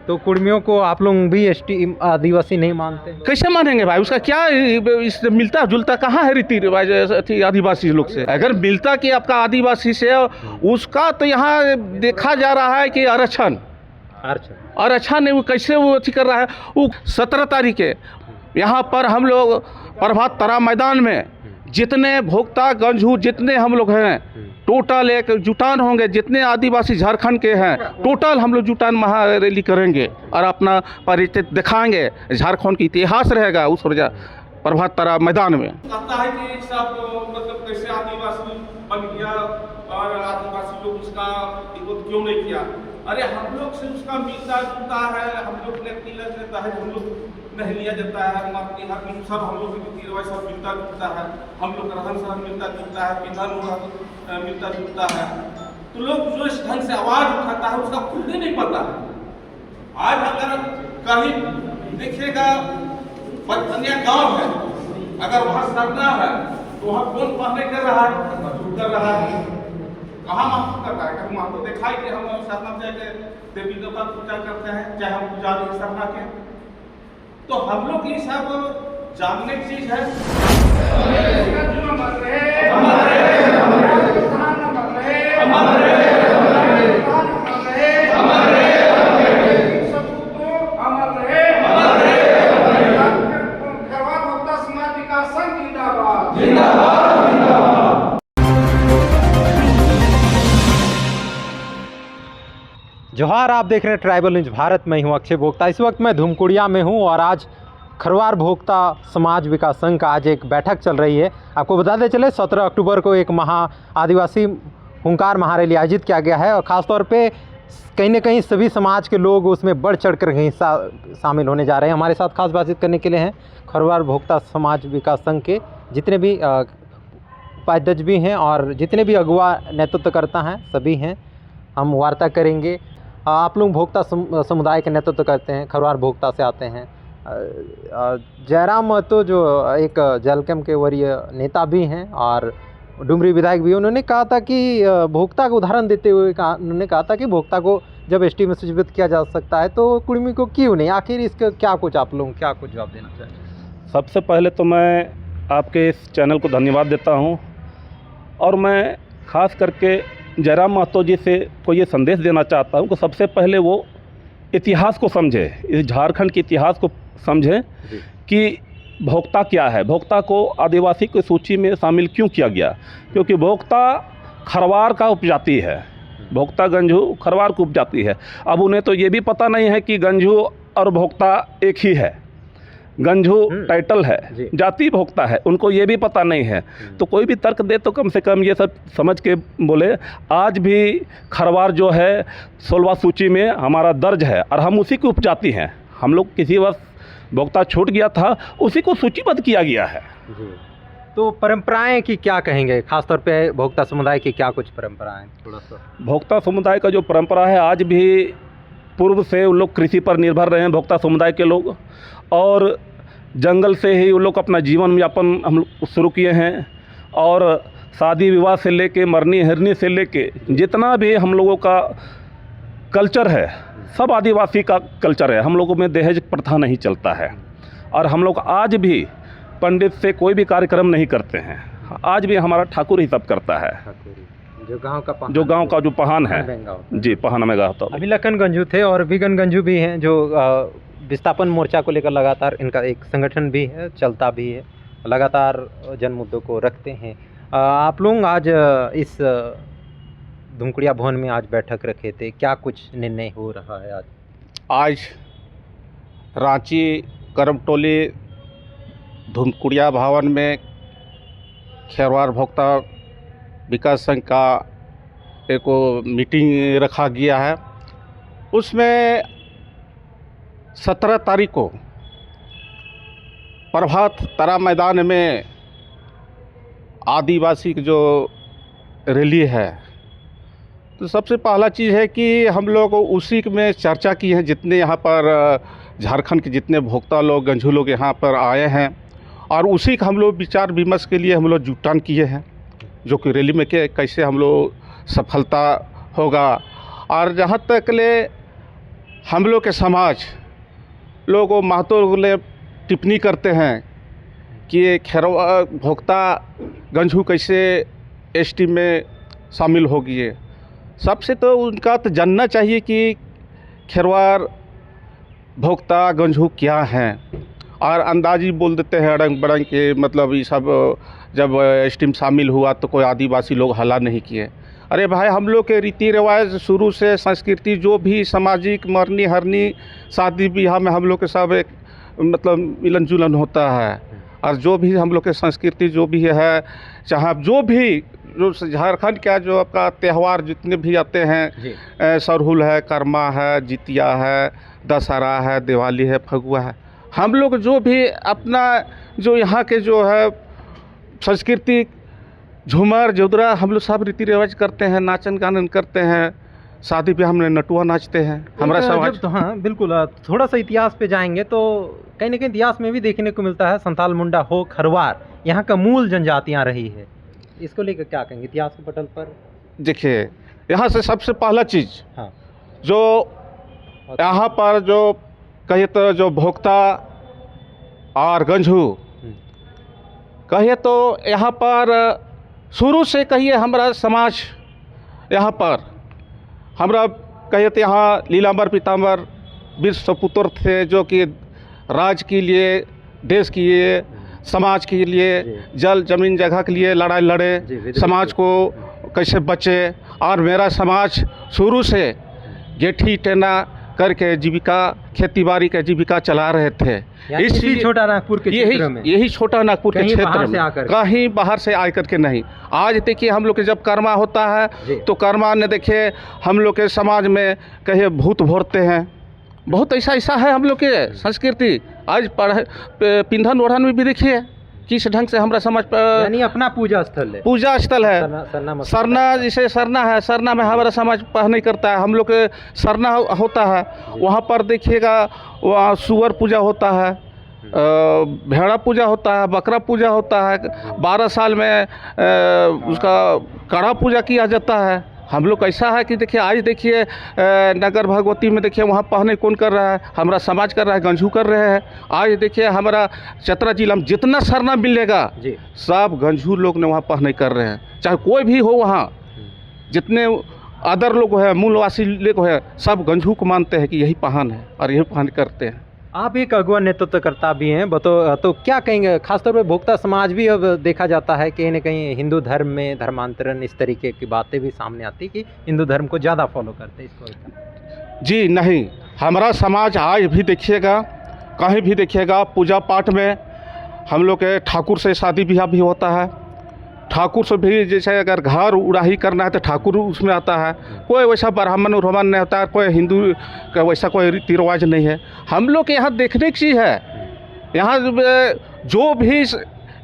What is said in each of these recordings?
तो कुर्मियों को आप लोग भी एसटी आदिवासी नहीं मानते? कैसे मानेंगे भाई? उसका क्या इससे मिलता जुलता कहाँ है रीति रिवाज आदिवासी लोग से? अगर मिलता कि आपका आदिवासी से, उसका तो यहाँ देखा जा रहा है कि आरक्षण नहीं, वो कैसे वो अथी कर रहा है। वो 17 तारीख के यहाँ पर हम लोग प्रभात तारा मैदान में जितने भोक्ता गंजू जितने हम लोग हैं, टोटल एक जुटान होंगे, जितने आदिवासी झारखंड के हैं टोटल हम लोग जुटान महा रैली करेंगे और अपना परिचय दिखाएंगे। झारखंड की इतिहास रहेगा उस प्रभात तारा मैदान में। कहता है कि सब मतलब कैसे आदिवासी बन गया और आदिवासी लोग उसका विरोध क्यों नहीं किया। अरे हम लोग से उसका मिलता जुलता है, हम लोग ने तिलक लेता है, हम लोग नहीं लिया जाता है, सब हम लोग की रीति रिवाज सब मिलता जुलता है, हम लोग का रहन सहन मिलता जुलता है, पिंडन मिलता जुलता है। तो लोग जो इस ढंग से आवाज उठाता है उसका खुद ही नहीं पता है। आज अगर कहीं देखिएगा बचपनिया गांव है, अगर वहाँ सरना है तो वहाँ कौन पहने कर रहा है, कहाँ महसूस करता है? कहीं वहाँ तो देखा ही कि हम सरना जाके देवी देवता पूजा करते हैं, चाहे हम पुजारी सरना के। तो हम लोग ये सब जानने की चीज है। जोहार, आप देख रहे हैं ट्राइबल न्यूज भारत में। हूँ अक्षय भोक्ता। इस वक्त मैं धूमकुड़िया में हूँ और आज खरवार भोक्ता समाज विकास संघ का आज एक बैठक चल रही है। आपको बताते चले 17 अक्टूबर को एक आदिवासी हुंकार महारैली आयोजित किया गया है और ख़ासतौर पे कहीं ना कहीं सभी समाज के लोग उसमें बढ़ चढ़ कर हिस्सा शामिल होने जा रहे हैं। हमारे साथ खास बातचीत करने के लिए हैं खरवार भोक्ता समाज विकास संघ के जितने भी उपाध्यक्ष भी हैं और जितने भी अगुवा नेतृत्वकर्ता हैं सभी हैं। हम वार्ता करेंगे। आप लोग भोक्ता समुदाय के नेतृत्व करते हैं, खरवार भोक्ता से आते हैं। जयराम महतो जो एक जलकम के वरीय नेता भी हैं और डुमरी विधायक भी, उन्होंने कहा था कि भोक्ता का उदाहरण देते हुए उन्होंने कहा था कि भोक्ता को जब एसटी में सूचीबद्ध किया जा सकता है तो कुर्मी को क्यों नहीं। आखिर इसका क्या कुछ आप लोग क्या कुछ जवाब देना चाहिए? सबसे पहले तो मैं आपके इस चैनल को धन्यवाद देता हूँ और मैं ख़ास करके जयराम महतो जी से को ये संदेश देना चाहता हूँ कि सबसे पहले वो इतिहास को समझे, इस झारखंड के इतिहास को समझें कि भोक्ता क्या है, भोक्ता को आदिवासी की सूची में शामिल क्यों किया गया। क्योंकि भोक्ता खरवार का उपजाति है, भोक्ता गंजू खरवार की उपजाति है। अब उन्हें तो ये भी पता नहीं है कि गंजू और भोक्ता एक ही है। गंजू टाइटल है, जाति भोक्ता है, उनको ये भी पता नहीं है। तो कोई भी तर्क दे तो कम से कम ये सब समझ के बोले। आज भी खरवार जो है 16वां सूची में हमारा दर्ज है और हम उसी की उपजाति हैं। हम लोग किसी वर्ष भोक्ता छूट गया था, उसी को सूचीबद्ध किया गया है। तो परंपराएं की क्या कहेंगे, खासतौर पे भोक्ता समुदाय की क्या कुछ परंपराएं? थोड़ा सा भोक्ता समुदाय का जो परंपरा है, आज भी पूर्व से उन लोग कृषि पर निर्भर रहे हैं भोक्ता समुदाय के लोग, और जंगल से ही उन लोग अपना जीवन यापन हम लोग शुरू किए हैं। और शादी विवाह से लेके मरनी हिरनी से लेके जितना भी हम लोगों का कल्चर है सब आदिवासी का कल्चर है। हम लोगों में दहेज प्रथा नहीं चलता है और हम लोग आज भी पंडित से कोई भी कार्यक्रम नहीं करते हैं। आज भी हमारा ठाकुर ही सब करता है, जो गांव का जो पहान है जी, पहान में गाता। अभी लखन गंजू थे और विगन गंजू भी हैं जो विस्थापन मोर्चा को लेकर लगातार इनका एक संगठन भी है, चलता भी है, लगातार जन मुद्दों को रखते हैं। आप लोग आज इस धूमकुड़िया भवन में आज बैठक रखे थे, क्या कुछ निर्णय हो रहा है? आज रांची करमटोली धूमकुड़िया भवन में खरवार भोक्ता विकास संघ का एक मीटिंग रखा गया है। उसमें 17 तारीख को प्रभात तारा मैदान में आदिवासी की जो रैली है, तो सबसे पहला चीज़ है कि हम लोग उसी में चर्चा की है। जितने यहाँ पर झारखंड के जितने भोक्ता लोग गंजू लोग यहाँ पर आए हैं और उसी का हम लोग विचार विमर्श के लिए हम लोग जुटान किए हैं, जो कि रैली में कैसे हम लोग सफलता होगा। और जहाँ तक ले हम लोग के समाज लोगों महतो ले टिप्पणी करते हैं कि ये खैरवार भोक्ता गंजू कैसे एसटी में शामिल हो गए। सबसे तो उनका तो जानना चाहिए कि खैरवार भोक्ता गंजू क्या हैं, और अंदाजी बोल देते हैं अड़ंग बड़ंग के, मतलब ये सब जब एसटी में शामिल हुआ तो कोई आदिवासी लोग हल्ला नहीं किए। अरे भाई, हम लोग के रीति रिवाज शुरू से संस्कृति जो भी सामाजिक मरनी हरनी शादी ब्याह में हम लोग के सब एक मतलब मिलन जुलन होता है, और जो भी हम लोग के संस्कृति जो भी है, चाहे जो भी जो झारखंड का जो आपका त्यौहार जितने भी आते हैं, सरहुल है, कर्मा है, जितिया है, दशहरा है, दिवाली है, फगुआ है, हम लोग जो भी अपना जो यहाँ के जो है संस्कृति झूमर जोदरा हम लोग सब रीति रिवाज करते हैं, नाचन गानन करते हैं, शादी पे हमने नटुआ नाचते हैं हमारा समाज। तो हाँ बिल्कुल, थोड़ा सा इतिहास पे जाएंगे तो कहीं ना कहीं इतिहास में भी देखने को मिलता है संथाल, मुंडा हो, खरवार यहाँ का मूल जनजातियाँ रही है। इसको लेकर क्या कहेंगे इतिहास के पटल पर? देखिए, यहाँ से सबसे पहला चीज़ हाँ, जो यहाँ पर जो कहिए तो जो भोक्ता और गंजू कहिए तो यहाँ पर शुरू से कहिए हमारा समाज यहाँ पर हमरा कहिए तो यहाँ लीलांबर पीतांबर वीर सपुत्र थे, जो कि राज्य के लिए, देश के लिए, समाज के लिए, जल जमीन जगह के लिए लड़ाई लड़े, समाज को कैसे बचे। और मेरा समाज शुरू से गेठी टेना करके जीविका, खेती बाड़ी का जीविका चला रहे थे। इसी छोटा नागपुर के क्षेत्र में, यही छोटा नागपुर के क्षेत्र में, कहीं बाहर से आकर के नहीं। आज देखिए हम लोग के जब कर्मा होता है तो कर्मा ने देखिए हम लोग के समाज में कहिए भूत भोरते हैं, बहुत ऐसा है हम लोग के संस्कृति। आज पिंधन ओढ़न में भी देखिए किस ढंग से हमारा समाज यानी अपना पूजा स्थल है, पूजा स्थल है। सरना जैसे सरना है, सरना में हमारा समाज नहीं करता है, हम लोग के सरना होता है, वहाँ पर देखिएगा वहाँ सुअर पूजा होता है, भेड़ा पूजा होता है, बकरा पूजा होता है, 12 साल में उसका कड़ा पूजा किया जाता है। हम लोग ऐसा है कि देखिए आज देखिए नगर भगवती में देखिए वहाँ पहने कौन कर रहा है, हमारा समाज कर रहा है, गंजू कर रहे हैं। आज देखिए हमारा चतरा जिला में जितना सरना मिलेगा सब गंजू लोग ने वहाँ पहने कर रहे हैं, चाहे कोई भी हो, वहाँ जितने अदर लोग हैं, मूलवासी लोग हैं, सब गंजू को मानते हैं कि यही पहन है और यही पहन करते हैं। आप एक अगुआ नेतृत्वकर्ता भी हैं, तो क्या कहेंगे? खासतौर पे भोक्ता समाज भी अब देखा जाता है कहीं ना कहीं हिंदू धर्म में धर्मांतरण इस तरीके की बातें भी सामने आती कि हिंदू धर्म को ज़्यादा फॉलो करते हैं, इसको? जी नहीं, हमारा समाज आज भी देखिएगा, कहीं भी देखिएगा पूजा पाठ में हम लोग के ठाकुर से शादी ब्याह भी होता है, ठाकुर से भी जैसे अगर घर उड़ाही करना है तो ठाकुर उसमें आता है। कोई वैसा ब्राह्मण उर्मन नहीं होता है, कोई हिंदू का वैसा कोई रीति रिवाज नहीं है। हम लोग के यहाँ देखने की चीज़ है, यहाँ जो भी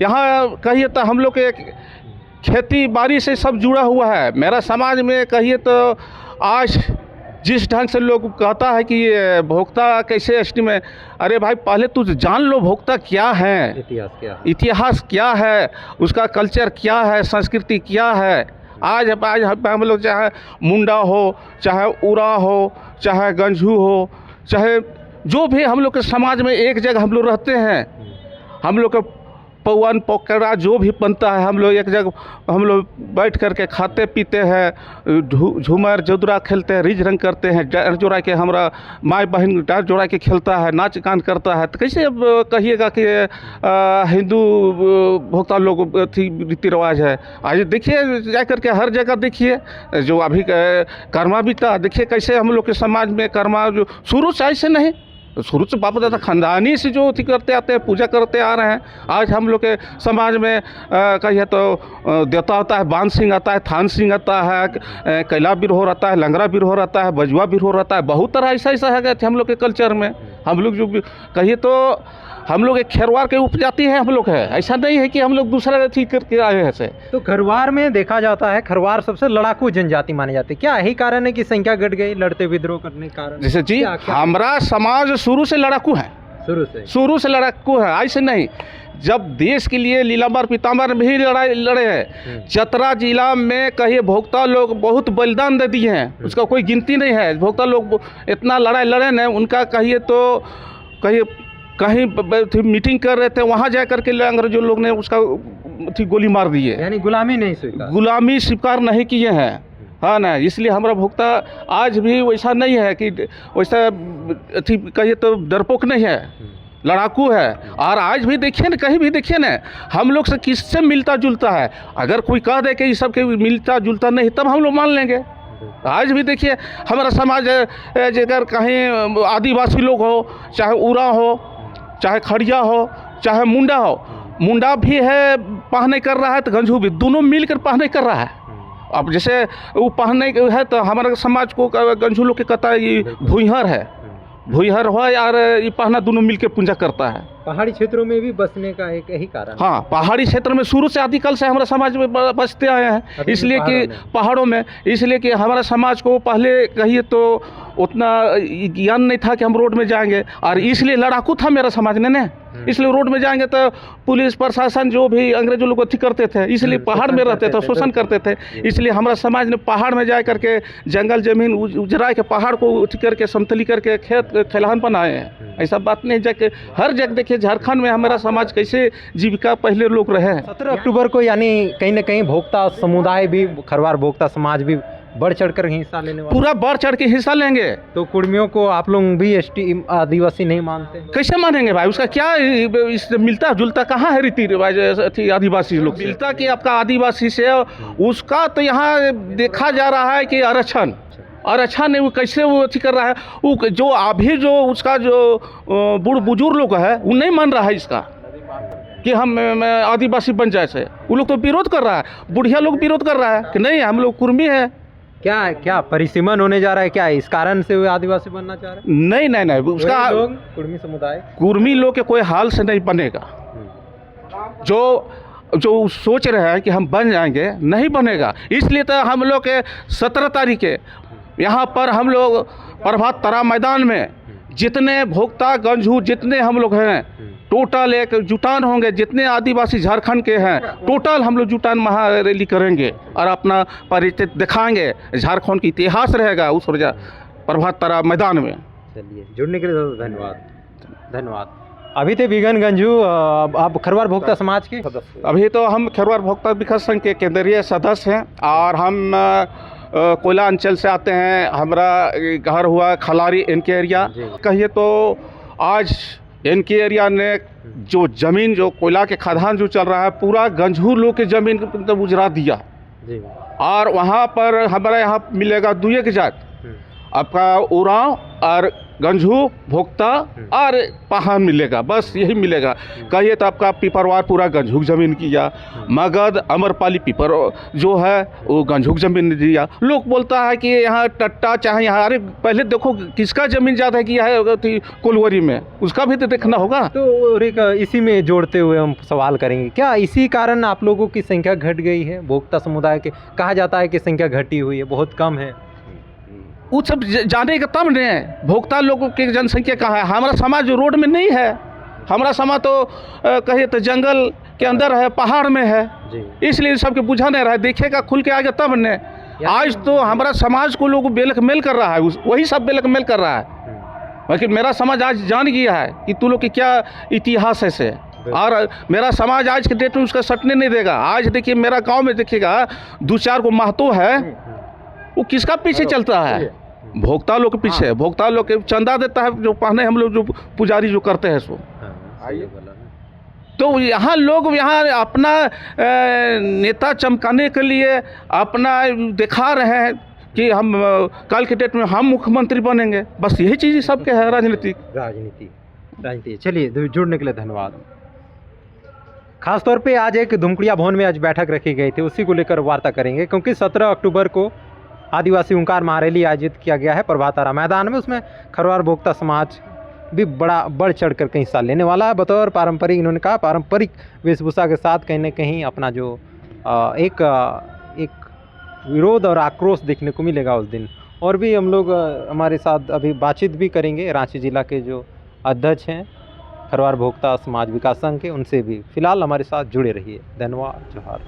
यहाँ कहिए तो हम लोग के खेती बाड़ी से सब जुड़ा हुआ है। मेरा समाज में कहिए तो आज जिस ढंग से लोग कहता है कि ये भोक्ता कैसे एसटी में, अरे भाई पहले तू जान लो भोक्ता क्या है, इतिहास क्या है, उसका कल्चर क्या है, संस्कृति क्या है। आज हम लोग चाहे मुंडा हो, चाहे उरा हो, चाहे गंजू हो, चाहे जो भी हम लोग के समाज में एक जगह हम लोग रहते हैं, हम लोग का पवन पकड़ा जो भी बनता है हम लोग एक जगह हम लोग बैठ करके खाते पीते हैं, झूमर जोदरा खेलते हैं, रिज रंग करते हैं, डार जोड़ा के हमारा माई बहन डार जोड़ा के खेलता है, नाच गान करता है। तो कैसे अब कहिएगा कि हिंदू भोक्ता लोग रीति रिवाज है? आज देखिए जा करके हर जगह देखिए जो अभी कर्मा भी था, देखिए कैसे हम लोग के समाज में कर्मा जो शुरू से ऐसे नहीं, शुरू से बाप दादा खानदानी से जो अथी करते आते हैं, पूजा करते आ रहे हैं। आज हम लोग के समाज में कहिए तो देवता आता है, बान सिंह आता है, थान सिंह आता है, कैला बिरहो रहता है, लंगरा बिरहो रहता है, बजुआ बिरहो रहता है, बहुत तरह ऐसा है गए थे हम लोग के कल्चर में। हम लोग जो कहिए तो हम लोग एक खैरवार के उपजाति हैं हम लोग है, ऐसा नहीं है कि हम लोग दूसरा अथी करके आए हैं से। तो खरवार में देखा जाता है, खरवार सबसे लड़ाकू जनजाति माने जाते हैं, क्या यही कारण है कि संख्या घट गई लड़ते विद्रोह करने के कारण? जैसे जी हमारा समाज शुरू से लड़ाकू है, शुरू से लड़ाकू है, ऐसे नहीं। जब देश के लिए लीलामर पीताम्बर भी लड़ाई लड़े हैं। चतरा जिला में कहिए भोक्ता लोग बहुत बलिदान दे दिए हैं, उसका कोई गिनती नहीं है। भोक्ता लोग इतना लड़ाई लड़े न, उनका कहिए तो कहिए कहीं मीटिंग कर रहे थे, वहाँ जा करके अंग्रेजों लोग ने उसका गोली मार दी है। यानी गुलामी नहीं स्वीकार, गुलामी स्वीकार नहीं किए हैं, हाँ ना। इसलिए हमारा भोक्ता आज भी वैसा नहीं है कि वैसा कहिए तो डरपोक नहीं है, लड़ाकू है। और आज भी देखिए ना, कहीं भी देखिए ना, हम लोग से किससे मिलता जुलता है। अगर कोई कह दे कि ये सब के मिलता जुलता नहीं, तब हम लोग मान लेंगे। आज भी देखिए हमारा समाज अगर कहीं आदिवासी लोग हो, चाहे उरा हो, चाहे खड़िया हो, चाहे मुंडा हो, मुंडा भी है पहने कर रहा है तो गंजू भी, दोनों मिलकर पहने कर रहा है। अब जैसे वो पहने है तो हमारे समाज को गंजू लोग के कहता है ये भूइहर है, भूइहर हो यार, ये पहना दोनों मिलकर पूजा करता है। पहाड़ी क्षेत्रों में भी बसने का एक यही कारण। हाँ, पहाड़ी क्षेत्र में शुरू से आदिकाल से हमारा समाज में बसते आए हैं, इसलिए कि पहाड़ों में, इसलिए कि हमारा समाज को पहले कहिए तो उतना ज्ञान नहीं था कि हम रोड में जाएंगे, और इसलिए लड़ाकू था मेरा समाज ने इसलिए रोड में जाएंगे तो पुलिस प्रशासन जो भी अंग्रेजों लोग अथी करते थे, इसलिए पहाड़ में रहते थे, शोषण करते थे। इसलिए हमारा समाज ने पहाड़ में जा करके जंगल जमीन उजरा के पहाड़ को उठ करके समतली करके खेत खलिहान बनाए हैं। ऐसा बात नहीं जाके हर जगह देखिए झारखंड में हमारा समाज कैसे जीविका पहले लोग रहे हैं। 17 अक्टूबर को यानी कहीं ना कहीं भोक्ता समुदाय भी, खरवार भोक्ता समाज भी बढ़ चढ़कर हिस्सा लेने वाला, पूरा बढ़ चढ़ के हिस्सा लेंगे। तो कुर्मियों को आप लोग भी एसटी आदिवासी नहीं मानते? कैसे मानेंगे भाई, उसका क्या इससे मिलता जुलता कहाँ है रीति रिवाज आदिवासी लोग मिलता कि आपका आदिवासी से, उसका तो यहाँ देखा जा रहा है कि आरक्षण नहीं, वो कैसे वो अथी कर रहा है। वो जो अभी जो उसका जो बूढ़ बुजुर्ग लोग है वो नहीं मान रहा है इसका कि हम आदिवासी बन जाए से, वो लोग तो विरोध कर रहा है, बुढ़िया लोग विरोध कर रहा है कि नहीं हम लोग कुर्मी है। क्या परिसीमन होने जा रहा है? क्या इस कारण से वे आदिवासी बनना चाह रहे हैं? नहीं, उसका लोग कुर्मी समुदाय, कुर्मी लोग के कोई हाल से नहीं बनेगा। जो सोच रहे हैं कि हम बन जाएंगे, नहीं बनेगा। इसलिए तो हम लोग के 17 तारीख के यहाँ पर हम लोग प्रभात तारा मैदान में जितने भोक्ता गंजू जितने हम लोग हैं, टोटल एक जुटान होंगे, जितने आदिवासी झारखंड के हैं टोटल हम लोग जुटान महा रैली करेंगे और अपना परिचय दिखाएंगे। झारखंड की इतिहास रहेगा उस प्रभात तारा मैदान में। चलिए, जुड़ने के लिए धन्यवाद। अभी थे बिगन गंजू, आप खरवार भोक्ता समाज के? अभी तो हम खरवार भोक्ता विकास संघ के केंद्रीय सदस्य हैं और हम कोयला अंचल से आते हैं। हमारा घर हुआ खलारी इनके एरिया। कहिए तो आज इनके एरिया ने जो ज़मीन, जो कोयला के खदान जो चल रहा है, पूरा गंजू लोग की ज़मीन मतलब उजरा दिया। और वहाँ पर हमारा यहाँ मिलेगा दुए की जात, आपका उरांव और गंजू भोक्ता और पहान मिलेगा, बस यही मिलेगा। कहिए तो आपका पिपरवार पूरा गंजूक ज़मीन किया, मगध अमरपाली पिपर जो है वो गंजूक ज़मीन दिया। लोग बोलता है कि यहाँ टट्टा चाहे यहाँ, अरे पहले देखो किसका ज़मीन ज़्यादा किया है कोलवरी में, उसका भी तो देखना होगा। तो एक इसी में जोड़ते हुए हम सवाल करेंगे, क्या इसी कारण आप लोगों की संख्या घट गई है? भोक्ता समुदाय के कहा जाता है कि संख्या घटी हुई है, बहुत कम है। वो सब जाने का तब ने भोक्ता लोगों की जनसंख्या कहाँ है। हमारा समाज रोड में नहीं है, हमारा समाज तो कहिए तो जंगल के अंदर है, पहाड़ में है, इसलिए सबके बुझा नहीं रहा है। देखेगा खुल के आगे तब ने। आज तो हमारा समाज को लोग बेलकमेल कर रहा है, वही सब बेलकमेल कर रहा है। बाकी मेरा समाज आज जान गया है कि तू लोग की क्या इतिहास है से, और मेरा समाज आज के डेट में उसका सटने नहीं देगा। आज देखिए मेरा गाँव में देखिएगा 2-4 को महतो है, वो किसका पीछे चलता है? भोक्ता लोग के पीछे। भोक्ता लोग के चंदा देता है जो पहने हम लोग जो पुजारी जो करते हैं सो। तो यहाँ लोग यहाँ अपना नेता चमकाने के लिए अपना दिखा रहे हैं कि हम कल के डेट में हम मुख्यमंत्री बनेंगे, बस यही चीज़ सबके है। राजनीति। चलिए, जुड़ने के लिए धन्यवाद। खासतौर पे आज एक धुमकुड़िया भवन में आज बैठक रखी गई थी, उसी को लेकर वार्ता करेंगे, क्योंकि 17 अक्टूबर को आदिवासी ओंकार महारैली आयोजित किया गया है प्रभात तारा मैदान में। उसमें खरवार भोक्ता समाज भी बढ़ चढ़ कर कहीं हिस्सा लेने वाला है। बतौर पारंपरिक, इन्होंने कहा पारंपरिक वेशभूषा के साथ कहीं ना कहीं अपना जो एक विरोध और आक्रोश देखने को मिलेगा उस दिन। और भी हम लोग हमारे साथ अभी बातचीत भी करेंगे रांची जिला के जो अध्यक्ष हैं खरवार भोक्ता समाज विकास संघ के, उनसे भी। फिलहाल हमारे साथ जुड़े रहिए। धन्यवाद। जोहार।